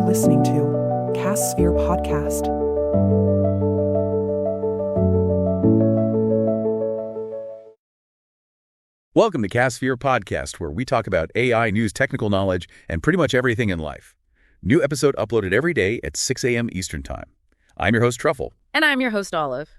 listening to Cassphere Podcast. Welcome to Cassphere Podcast, where we talk about AI news, technical knowledge, and pretty much everything in life. New episode uploaded every day at 6 a.m. Eastern Time. I'm your host, Truffle. And I'm your host, Olive.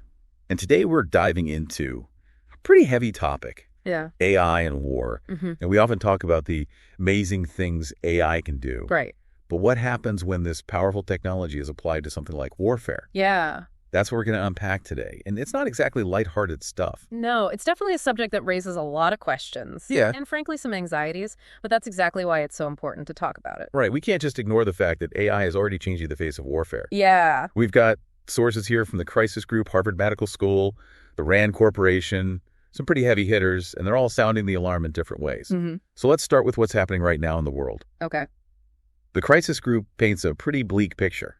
And today we're diving into a pretty heavy topic. Yeah. AI and war. And we often talk about the amazing things AI can do. Right. But what happens when this powerful technology is applied to something like warfare? Yeah. That's what we're going to unpack today. And it's not exactly lighthearted stuff. No, it's definitely a subject that raises a lot of questions. Yeah. And frankly, some anxieties. But that's exactly why it's so important to talk about it. Right. We can't just ignore the fact that AI is already changing the face of warfare. Yeah. We've got sources here from the Crisis Group, Harvard Medical School, the RAND Corporation, some pretty heavy hitters, and they're all sounding the alarm in different ways. So let's start with what's happening right now in the world. Okay. The Crisis Group paints a pretty bleak picture.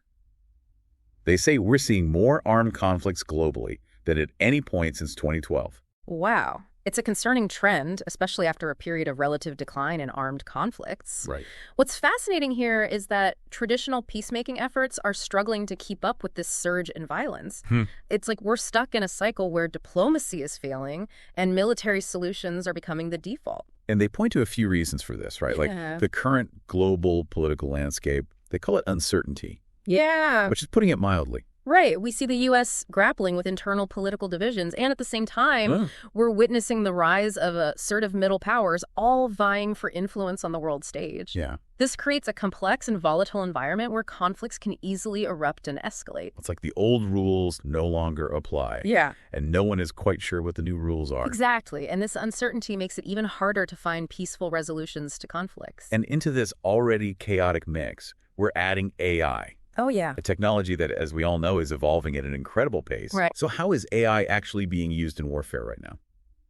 They say we're seeing more armed conflicts globally than at any point since 2012. Wow. It's a concerning trend, especially after a period of relative decline in armed conflicts. Right. What's fascinating here is that traditional peacemaking efforts are struggling to keep up with this surge in violence. It's like we're stuck in a cycle where diplomacy is failing and military solutions are becoming the default. And they point to a few reasons for this, right? Yeah. Like the current global political landscape, they call it uncertainty, Yeah. which is putting it mildly. Right. We see the U.S. grappling with internal political divisions, and at the same time, we're witnessing the rise of assertive middle powers, all vying for influence on the world stage. Yeah. This creates a complex and volatile environment where conflicts can easily erupt and escalate. It's like the old rules no longer apply. Yeah. And no one is quite sure what the new rules are. Exactly. And this uncertainty makes it even harder to find peaceful resolutions to conflicts. And into this already chaotic mix, we're adding AI. Oh, yeah. A technology that, as we all know, is evolving at an incredible pace. Right. So how is AI actually being used in warfare right now?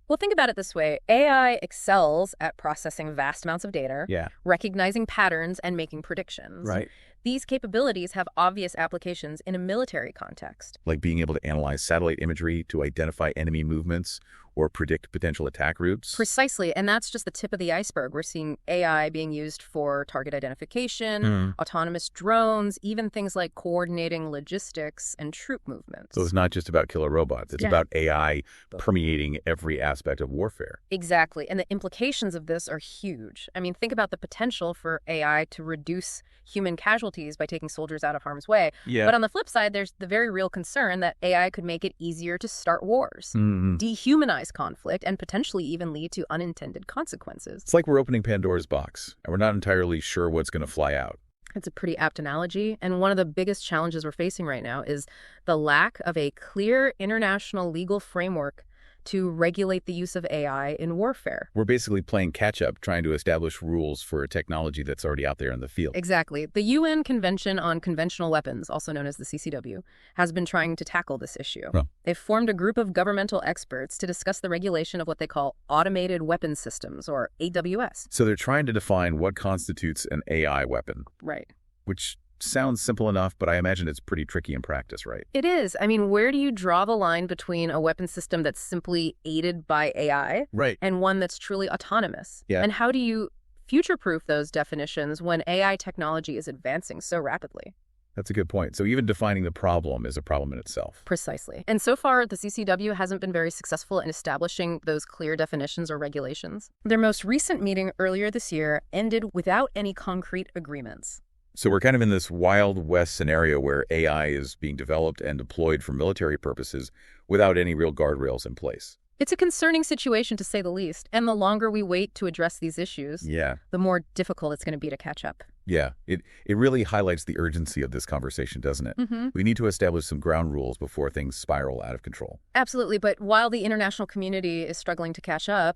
Well, think about it this way. AI excels at processing vast amounts of data, Yeah. recognizing patterns, and making predictions. Right. These capabilities have obvious applications in a military context. Like being able to analyze satellite imagery to identify enemy movements or predict potential attack routes. Precisely, and that's just the tip of the iceberg. We're seeing AI being used for target identification, autonomous drones, even things like coordinating logistics and troop movements. So it's not just about killer robots. It's about AI permeating every aspect of warfare. Exactly, and the implications of this are huge. I mean, think about the potential for AI to reduce human casualties by taking soldiers out of harm's way. Yeah. But on the flip side, there's the very real concern that AI could make it easier to start wars, dehumanize conflict, and potentially even lead to unintended consequences. It's like we're opening Pandora's box, and we're not entirely sure what's going to fly out. It's a pretty apt analogy, and one of the biggest challenges we're facing right now is the lack of a clear international legal framework to regulate the use of AI in warfare. We're basically playing catch-up, trying to establish rules for a technology that's already out there in the field. Exactly. The UN Convention on Conventional Weapons, also known as the CCW, has been trying to tackle this issue. They've formed a group of governmental experts to discuss the regulation of what they call automated weapon systems, or AWS. So they're trying to define what constitutes an AI weapon. Right. Which sounds simple enough, but I imagine it's pretty tricky in practice, right? It is. I mean, where do you draw the line between a weapon system that's simply aided by AI and one that's truly autonomous? Yeah. And how do you future-proof those definitions when AI technology is advancing so rapidly? That's a good point. So even defining the problem is a problem in itself. Precisely. And so far, the CCW hasn't been very successful in establishing those clear definitions or regulations. Their most recent meeting earlier this year ended without any concrete agreements. So we're kind of in this Wild West scenario where AI is being developed and deployed for military purposes without any real guardrails in place. It's a concerning situation, to say the least. And the longer we wait to address these issues, the more difficult it's going to be to catch up. Yeah, it really highlights the urgency of this conversation, doesn't it? We need to establish some ground rules before things spiral out of control. Absolutely. But while the international community is struggling to catch up,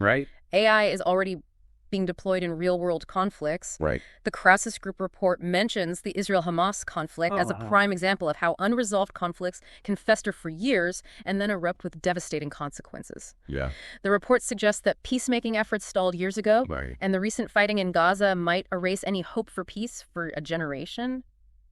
AI is already being deployed in real-world conflicts. Right. The Crisis Group report mentions the Israel-Hamas conflict as a prime example of how unresolved conflicts can fester for years and then erupt with devastating consequences. Yeah. The report suggests that peacemaking efforts stalled years ago, and the recent fighting in Gaza might erase any hope for peace for a generation.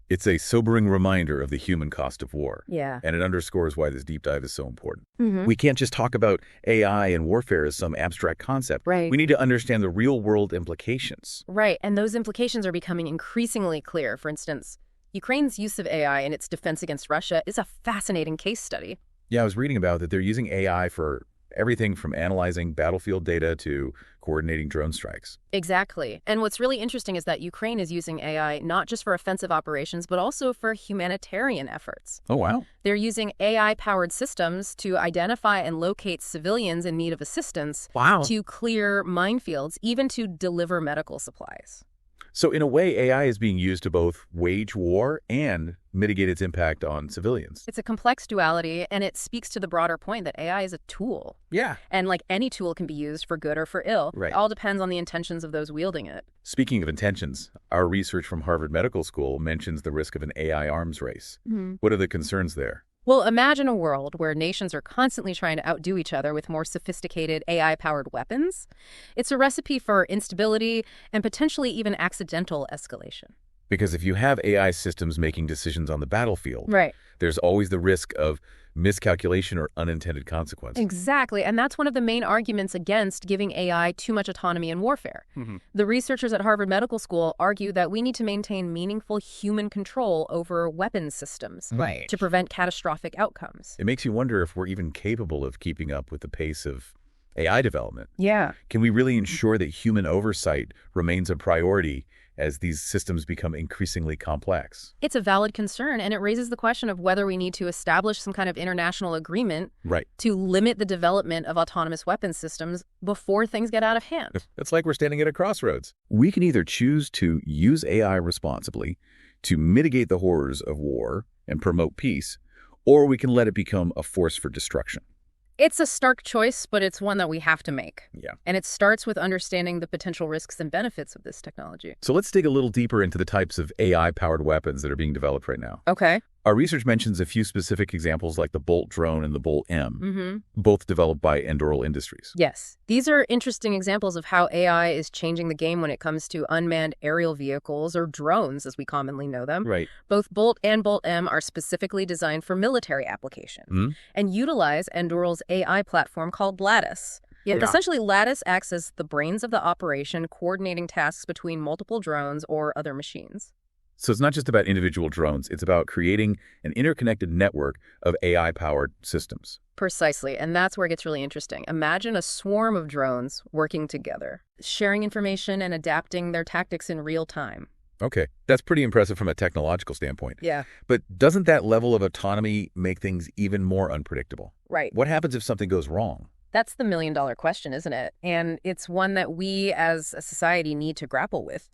It's a sobering reminder of the human cost of war. Yeah. And it underscores why this deep dive is so important. Mm-hmm. We can't just talk about AI and warfare as some abstract concept. Right. We need to understand the real-world implications. Right, and those implications are becoming increasingly clear. For instance, Ukraine's use of AI in its defense against Russia is a fascinating case study. Yeah, I was reading about that they're using AI for everything from analyzing battlefield data to coordinating drone strikes. Exactly. And what's really interesting is that Ukraine is using AI not just for offensive operations, but also for humanitarian efforts. Oh, wow. They're using AI-powered systems to identify and locate civilians in need of assistance, Wow. to clear minefields, even to deliver medical supplies. So in a way, AI is being used to both wage war and mitigate its impact on civilians. It's a complex duality, and it speaks to the broader point that AI is a tool. Yeah. And like any tool can be used for good or for ill. Right. It all depends on the intentions of those wielding it. Speaking of intentions, our research from Harvard Medical School mentions the risk of an AI arms race. Mm-hmm. What are the concerns there? Well, imagine a world where nations are constantly trying to outdo each other with more sophisticated AI-powered weapons. It's a recipe for instability and potentially even accidental escalation. Because if you have AI systems making decisions on the battlefield, Right. there's always the risk of miscalculation or unintended consequences. Exactly. And that's one of the main arguments against giving AI too much autonomy in warfare. Mm-hmm. The researchers at Harvard Medical School argue that we need to maintain meaningful human control over weapons systems Right. to prevent catastrophic outcomes. It makes you wonder if we're even capable of keeping up with the pace of AI development. Yeah. Can we really ensure that human oversight remains a priority as these systems become increasingly complex? It's a valid concern, and it raises the question of whether we need to establish some kind of international agreement Right. to limit the development of autonomous weapons systems before things get out of hand. It's like we're standing at a crossroads. We can either choose to use AI responsibly to mitigate the horrors of war and promote peace, or we can let it become a force for destruction. It's a stark choice, but it's one that we have to make. Yeah. And it starts with understanding the potential risks and benefits of this technology. So let's dig a little deeper into the types of AI-powered weapons that are being developed right now. Okay. Our research mentions a few specific examples like the Bolt drone and the Bolt M, Mm-hmm. both developed by Endural Industries. Yes. These are interesting examples of how AI is changing the game when it comes to unmanned aerial vehicles, or drones as we commonly know them. Right. Both Bolt and Bolt M are specifically designed for military application and utilize Endural's AI platform called Lattice. Yeah. Essentially, Lattice acts as the brains of the operation, coordinating tasks between multiple drones or other machines. So it's not just about individual drones. It's about creating an interconnected network of AI-powered systems. Precisely, and that's where it gets really interesting. Imagine a swarm of drones working together, sharing information and adapting their tactics in real time. Okay, that's pretty impressive from a technological standpoint. Yeah. But doesn't that level of autonomy make things even more unpredictable? Right. What happens if something goes wrong? That's the million-dollar question, isn't it? And it's one that we as a society need to grapple with.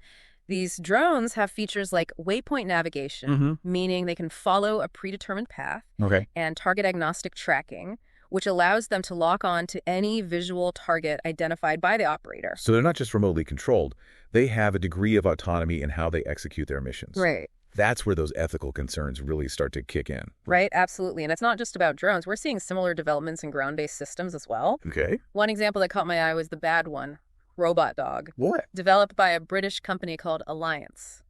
These drones have features like waypoint navigation, meaning they can follow a predetermined path, Okay. and target-agnostic tracking, which allows them to lock on to any visual target identified by the operator. So they're not just remotely controlled. They have a degree of autonomy in how they execute their missions. Right. That's where those ethical concerns really start to kick in. Right, absolutely. And it's not just about drones. We're seeing similar developments in ground-based systems as well. Okay. One example that caught my eye was the bad one, Robot Dog, What? developed by a British company called Alliance.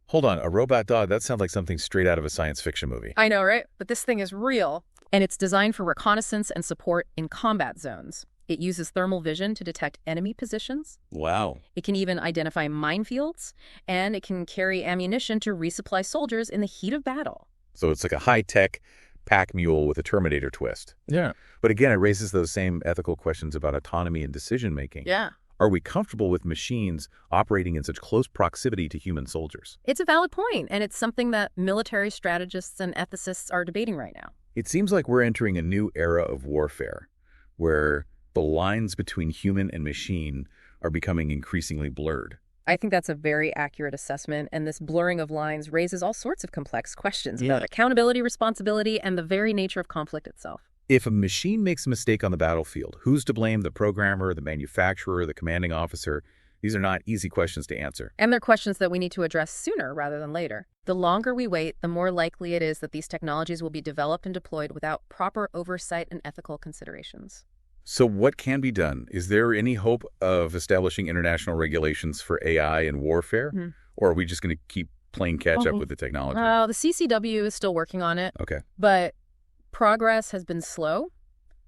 Hold on, a robot dog? That sounds like something straight out of a science fiction movie. I know, right? But this thing is real. And it's designed for reconnaissance and support in combat zones. It uses thermal vision to detect enemy positions. Wow. It can even identify minefields, and it can carry ammunition to resupply soldiers in the heat of battle. So it's like a high-tech pack mule with a Terminator twist. Yeah. But again, it raises those same ethical questions about autonomy and decision-making. Yeah. Are we comfortable with machines operating in such close proximity to human soldiers? It's a valid point, and it's something that military strategists and ethicists are debating right now. It seems like we're entering a new era of warfare, where the lines between human and machine are becoming increasingly blurred. I think that's a very accurate assessment, and this blurring of lines raises all sorts of complex questions about accountability, responsibility, and the very nature of conflict itself. If a machine makes a mistake on the battlefield, who's to blame? The programmer, the manufacturer, the commanding officer? These are not easy questions to answer. And they're questions that we need to address sooner rather than later. The longer we wait, the more likely it is that these technologies will be developed and deployed without proper oversight and ethical considerations. So what can be done? Is there any hope of establishing international regulations for AI and warfare? Or are we just going to keep playing catch up with the technology? The CCW is still working on it. Okay. But progress has been slow.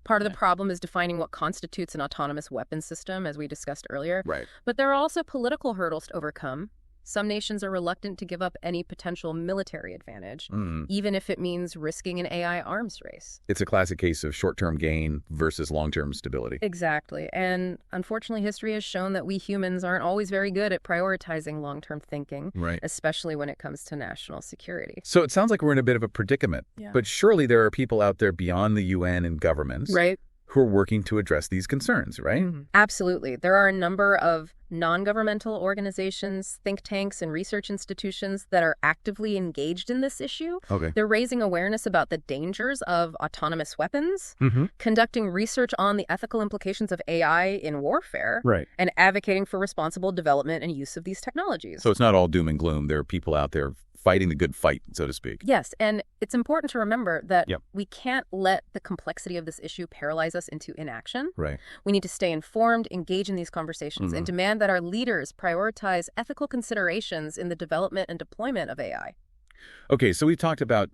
Part of the problem is defining what constitutes an autonomous weapon system, as we discussed earlier. Right. But there are also political hurdles to overcome. Some nations are reluctant to give up any potential military advantage, even if it means risking an AI arms race. It's a classic case of short-term gain versus long-term stability. Exactly. And unfortunately, history has shown that we humans aren't always very good at prioritizing long-term thinking, Right. especially when it comes to national security. So it sounds like we're in a bit of a predicament. Yeah. But surely there are people out there beyond the UN and governments Right. who are working to address these concerns, right? Absolutely. There are a number of non-governmental organizations, think tanks, and research institutions that are actively engaged in this issue. Okay. They're raising awareness about the dangers of autonomous weapons, conducting research on the ethical implications of AI in warfare, Right. and advocating for responsible development and use of these technologies. So it's not all doom and gloom. There are people out there fighting the good fight, so to speak. Yes, and it's important to remember that Yep. we can't let the complexity of this issue paralyze us into inaction. Right. We need to stay informed, engage in these conversations, and demand that our leaders prioritize ethical considerations in the development and deployment of AI. Okay, so we've talked about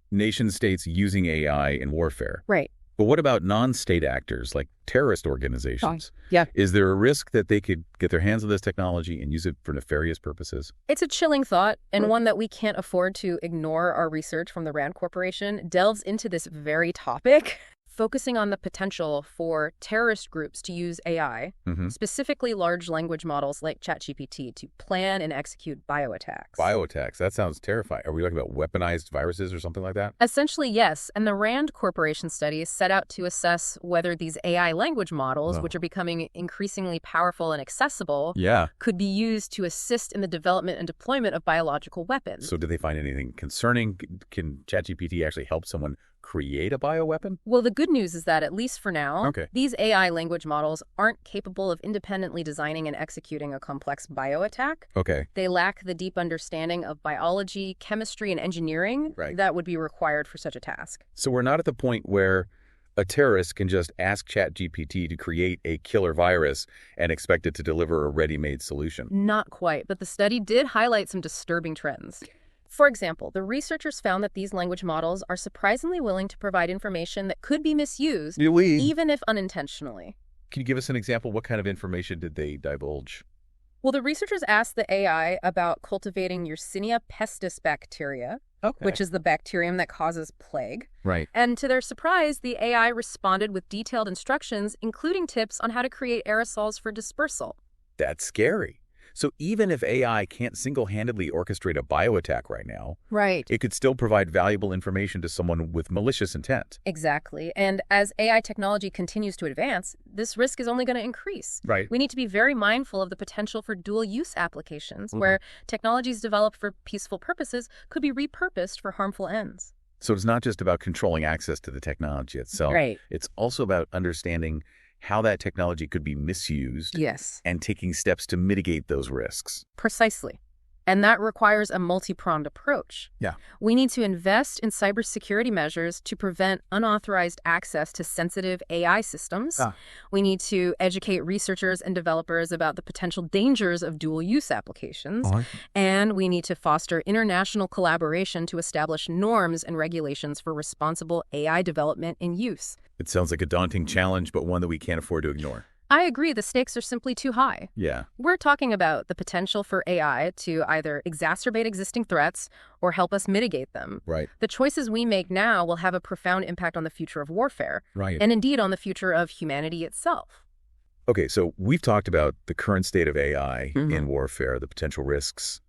nation states using AI in warfare. Right. But what about non-state actors like terrorist organizations? Yeah. Is there a risk that they could get their hands on this technology and use it for nefarious purposes? It's a chilling thought, and one that we can't afford to ignore. Our research from the RAND Corporation delves into this very topic, focusing on the potential for terrorist groups to use AI, specifically large language models like ChatGPT, to plan and execute bioattacks. Bioattacks, that sounds terrifying. Are we talking about weaponized viruses or something like that? Essentially, yes. And the RAND Corporation studies set out to assess whether these AI language models, which are becoming increasingly powerful and accessible, could be used to assist in the development and deployment of biological weapons. So did they find anything concerning? Can ChatGPT actually help someone create a bioweapon? Well, the good news is that, at least for now, Okay. these AI language models aren't capable of independently designing and executing a complex bioattack. Okay. They lack the deep understanding of biology, chemistry, and engineering that would be required for such a task. So we're not at the point where a terrorist can just ask ChatGPT to create a killer virus and expect it to deliver a ready-made solution. Not quite, but the study did highlight some disturbing trends. For example, the researchers found that these language models are surprisingly willing to provide information that could be misused, even if unintentionally. Can you give us an example? What kind of information did they divulge? Well, the researchers asked the AI about cultivating Yersinia pestis bacteria, which is the bacterium that causes plague. Right. And to their surprise, the AI responded with detailed instructions, including tips on how to create aerosols for dispersal. That's scary. So even if AI can't single-handedly orchestrate a bioattack right now, it could still provide valuable information to someone with malicious intent. Exactly. And as AI technology continues to advance, this risk is only going to increase. Right. We need to be very mindful of the potential for dual-use applications, where technologies developed for peaceful purposes could be repurposed for harmful ends. So it's not just about controlling access to the technology itself. Right. It's also about understanding how that technology could be misused and taking steps to mitigate those risks. Precisely. And that requires a multi-pronged approach. Yeah. We need to invest in cybersecurity measures to prevent unauthorized access to sensitive AI systems. We need to educate researchers and developers about the potential dangers of dual-use applications. And we need to foster international collaboration to establish norms and regulations for responsible AI development and use. It sounds like a daunting challenge, but one that we can't afford to ignore. I agree, the stakes are simply too high. Yeah. We're talking about the potential for AI to either exacerbate existing threats or help us mitigate them. Right. The choices we make now will have a profound impact on the future of warfare. Right. And indeed on the future of humanity itself. Okay, so we've talked about the current state of AI in warfare, the potential risks,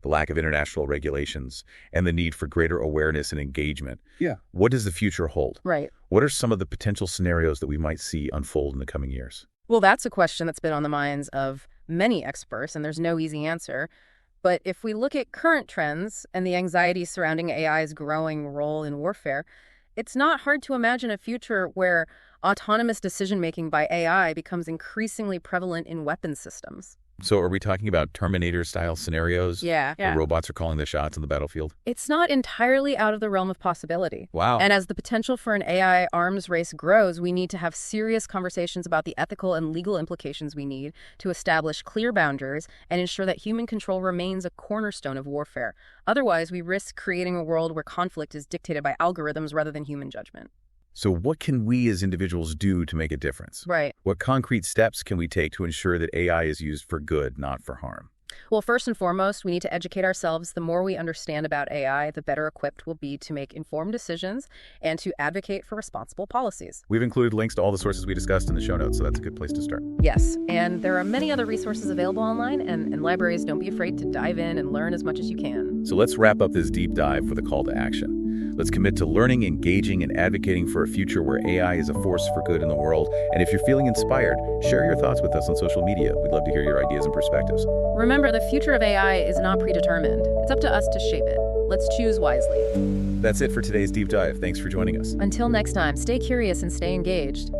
the lack of international regulations, and the need for greater awareness and engagement. Yeah. What does the future hold? Right. What are some of the potential scenarios that we might see unfold in the coming years? Well, that's a question that's been on the minds of many experts, and there's no easy answer. But if we look at current trends and the anxiety surrounding AI's growing role in warfare, it's not hard to imagine a future where autonomous decision-making by AI becomes increasingly prevalent in weapons systems. So are we talking about Terminator-style scenarios? Yeah. Where robots are calling the shots on the battlefield? It's not entirely out of the realm of possibility. Wow. And as the potential for an AI arms race grows, we need to have serious conversations about the ethical and legal implications we need to establish clear boundaries and ensure that human control remains a cornerstone of warfare. Otherwise, we risk creating a world where conflict is dictated by algorithms rather than human judgment. So what can we as individuals do to make a difference? Right. What concrete steps can we take to ensure that AI is used for good, not for harm? Well, first and foremost, we need to educate ourselves. The more we understand about AI, the better equipped we'll be to make informed decisions and to advocate for responsible policies. We've included links to all the sources we discussed in the show notes, so that's a good place to start. Yes, and there are many other resources available online, and libraries. Don't be afraid to dive in and learn as much as you can. So let's wrap up this deep dive with a call to action. Let's commit to learning, engaging, and advocating for a future where AI is a force for good in the world. And if you're feeling inspired, share your thoughts with us on social media. We'd love to hear your ideas and perspectives. Remember, the future of AI is not predetermined. It's up to us to shape it. Let's choose wisely. That's it for today's deep dive. Thanks for joining us. Until next time, stay curious and stay engaged.